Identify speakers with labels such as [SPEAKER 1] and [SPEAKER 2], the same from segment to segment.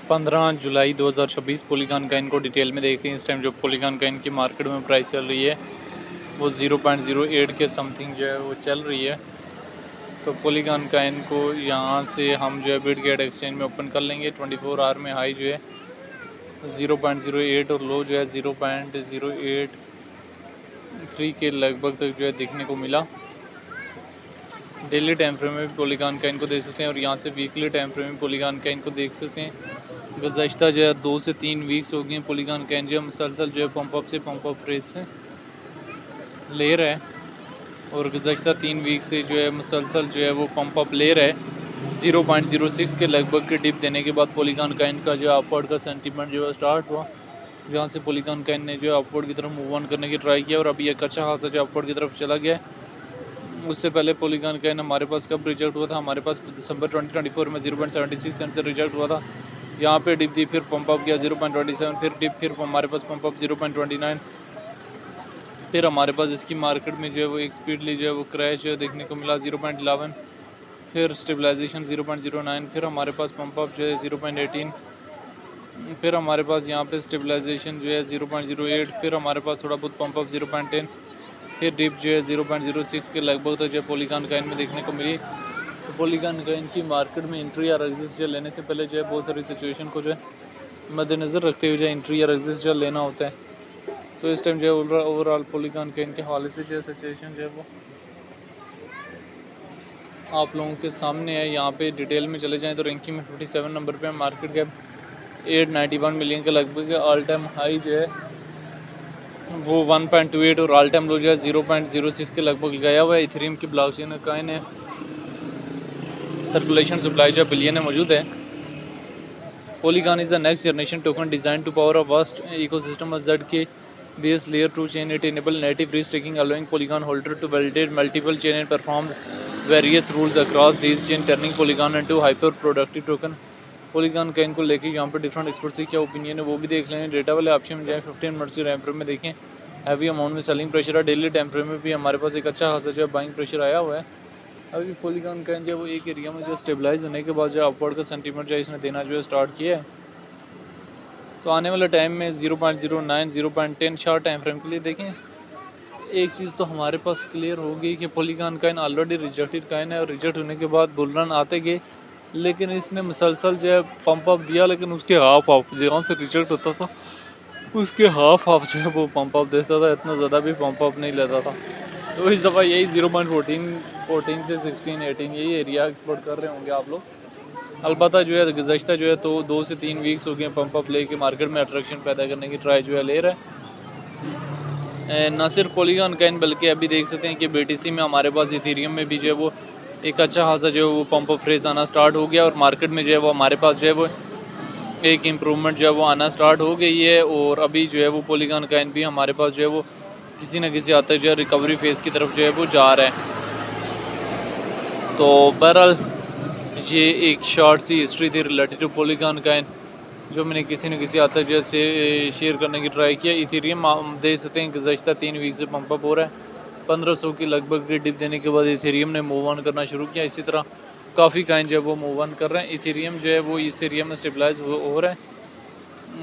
[SPEAKER 1] 15 जुलाई 2026 polygon coin को detail में देखते हैं। इस टाइम जो पॉलीगॉन कॉइन की मार्केट में प्राइस चल रही है वो 0.08 के समथिंग जो है वो चल रही है। तो पॉलीगॉन कॉइन को यहाँ से हम जो है बिटगेट एक्सचेंज में ओपन कर लेंगे। 24 आवर में हाई जो है 0.08 और लो जो है 0.083 के लगभग तक जो है देखने को मिला। डेली टाइम फ्रेम में भी पॉलीगॉन कॉइन को देख सकते हैं और यहाँ से वीकली टाइम फ्रेम में पॉलीगॉन कॉइन को देख सकते हैं। गुज़श्ता जो है 2 से 3 वीक्स हो गए हैं पॉलीगॉन कॉइन जो है मुसलसल जो है पंप अप से पंप अप रेट से ले रहा है और गुज़श्ता 3 वीक से जो है मुसलसल जो है वो पंप अप ले रहा है। 0.06 के लगभग के डिप देने के बाद पॉलीगॉन कॉइन का जो है अपवर्ड का सेंटीमेंट जो है स्टार्ट हुआ, जहाँ से पॉलीगॉन कॉइन ने जो है अपवर्ड की तरफ मूव ऑन करने की ट्राई किया और अभी एक अच्छा खासा जो अपवर्ड की तरफ चला गया है। उससे पहले पॉलीगॉन कॉइन हमारे पास कब रिजेक्ट हुआ था, हमारे पास दिसंबर 2024 में 0.76 सेंट से रिजेक्ट हुआ था। यहाँ पे डिप दी, फिर पंप अप किया 0.27, फिर डिप, फिर हमारे पास पंप अप 0.29, फिर हमारे पास इसकी मार्केट में जो है वो एक स्पीडली जो है वो क्रैश जो है देखने को मिला 0.11, फिर स्टेबलाइजेशन 0.09, फिर हमारे पास पंप अप जो है 0.18, फिर हमारे पास यहाँ पे स्टेबलाइजेशन जो है 0.08, फिर हमारे पास थोड़ा बहुत पंप अप 0.10, फिर डिप जो है 0.06 के लगभग तो जो है पॉलीगॉन कॉइन में देखने को मिली। तो पॉलीगॉन कॉइन की मार्केट में एंट्री या एग्जिट जो लेने से पहले जो है बहुत सारी सिचुएशन को जो है मद्देनज़र रखते हुए जो है एंट्री या एग्जिट जो लेना होता है। तो इस टाइम जो है ओवरऑल पॉलीगॉन कॉइन के हवाले से जो है सिचुएशन जो है वो आप लोगों के सामने है। यहाँ पे डिटेल में चले जाएँ तो रैंकिंग में 57 नंबर पे मार्केट कैप 891 मिलियन के लगभग है। ऑल टाइम हाई जो है वो 1.28 और ऑल टाइम लो जो है 0.06 के लगभग गया हुआ है। इथेरियम की ब्लॉकचेन कॉइन है, सर्कुलेशन सप्लाई जो बिलियन में मौजूद है। Polygon is the next generation token design to power a vast ecosystem of ZK base layer 2 chain. It enable native restaking allowing Polygon holder to validate multiple chain and perform various rules across these chain, turning Polygon into hyper productive token. Polygon coin को लेके यहाँ पर different experts की क्या opinion है वो भी देख लेंगे। डेटा वाले ऑप्शन में जाए 15 मिनट्स के टाइम फ्रेम में देखें। हैवी अमाउंट में सेलिंग प्रेशर है। डेली टाइम फ्रेम में भी हमारे पास एक अच्छा खासा जो है बाइंग प्रेशर आया हुआ है। अभी पॉलीगॉन कॉइन जो है वो एक एरिया में जो स्टेबलाइज होने के बाद जो अपवर्ड का सेंटीमेंट जो है इसने देना जो है स्टार्ट किया है। तो आने वाले टाइम में 0.09 0.10 शॉर्ट टाइम फ्रेम के लिए देखें। एक चीज़ तो हमारे पास क्लियर होगी कि polygon coin already rejected coin है और रिजेक्ट होने के बाद बुल रन आते गए, लेकिन इसने मुसलसल जो है पंप अप दिया, लेकिन उसके हाफ जहाँ से रिजेक्ट होता था उसके हाफ जो है वो पंप अप देता था, इतना ज़्यादा भी पंप अप नहीं लेता था। तो इस दफ़ा यही 0.14 से 16 18 यही एरिया एक्सपोर्ट कर रहे होंगे आप लोग। अलबत्ता जो है गुज़श्ता जो है तो 2 से 3 वीक्स हो गए पंप अप लेके मार्केट में अट्रैक्शन पैदा करने की ट्राई जो है ले रहा है। ना सिर्फ पॉलीगॉन कॉइन बल्कि अभी देख सकते हैं कि BTC में हमारे पास इथेरियम में भी जो है वो एक अच्छा खासा जो है वो पंप अप फ्रेज आना स्टार्ट हो गया और मार्केट में जो है वो हमारे पास जो है वो एक इम्प्रूवमेंट जो है वो आना स्टार्ट हो गई है। और अभी जो है वो पॉलीगॉन कॉइन भी हमारे पास जो है वो किसी न किसी हद तक जो है रिकवरी फेज़ की तरफ जो है वो जा रहा है। तो बहरहाल ये एक शॉर्ट सी हिस्ट्री थी रिलेटेड टू पॉलीगॉन कॉइन जो मैंने किसी न किसी हद तक जैसे शेयर करने की ट्राई किया। इथेरियम हम देख सकते हैं गुज़श्ता 3 वीक से पंप अप हो रहा है। 1500 की लगभग डिप देने के बाद इथेरियम ने मूव ऑन करना शुरू किया। इसी तरह काफ़ी कॉइन जो है वो मूव ऑन कर रहे हैं। इथेरियम जो है वो इस एरिया में स्टेबलाइज हो रहा है।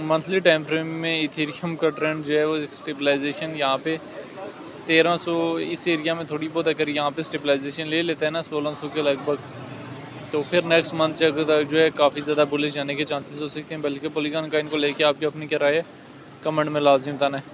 [SPEAKER 1] मंथली टाइम फ्रेम में इथेरियम का ट्रेंड जो है वो स्टेबलाइजेशन यहाँ पे 1300 इस एरिया में थोड़ी बहुत अगर यहाँ पे स्टेबलाइजेशन ले लेता है ना 1600 के लगभग, तो फिर नेक्स्ट मंथ तक जो है काफ़ी ज़्यादा बुलिश जाने के चांसेस हो सकते हैं। बल्कि पॉलीगॉन कॉइन को लेके आपकी अपनी क्या राय है कमेंट में लाजिम बताना है।